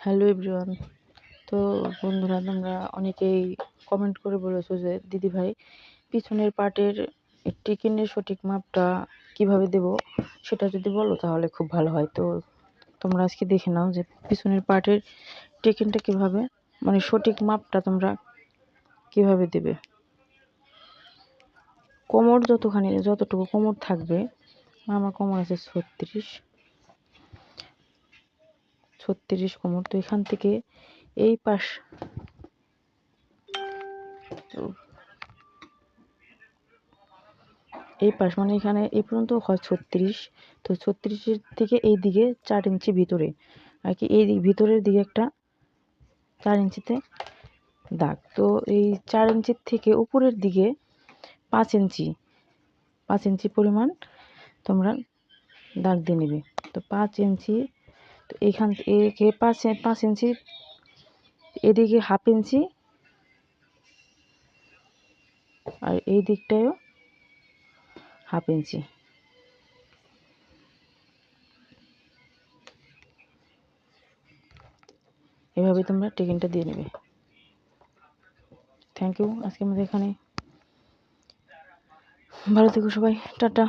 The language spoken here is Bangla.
Hello everyone. তো বন্ধুরা, তোমরা অনেকেই কমেন্ট করে বলেছো যে দিদিভাই পিছনের পার্টের টিকিনের সঠিক মাপটা কিভাবে দেব সেটা যদি বলো তাহলে খুব ভালো হয়। তো তোমরা আজকে দেখে নাও যে পিছনের পার্টের টিকিনটা কিভাবে, মানে সঠিক মাপটা তোমরা কিভাবে দেবে। কোমর যতটুকু কোমর থাকবে, আমার কোমর আছে 36 কোমর। তো এখান থেকে এই পাশ, তো এই পাশ মানে এখানে এই পর্যন্ত হয় 36। তো 36-এর থেকে এই দিকে 4 ইঞ্চি ভিতরে আর কি, এই ভিতরের দিকে একটা 4 ইঞ্চিতে দাগ। তো এই 4 ইঞ্চির থেকে উপরের দিকে 5 ইঞ্চি পরিমাণ তোমরা দাগ দিয়ে নেবে। তো 5 ইঞ্চি, তো এইখান থেকে 5 ইঞ্চি, এদিকে হাফ ইঞ্চি, আর এই দিকটায়ও হাফ ইঞ্চি। এভাবে তোমরা টেকিংটা দিয়ে নেবে। Thank you. আজকে আমাদের এখানে, ভালো থেকো সবাই, টাটা।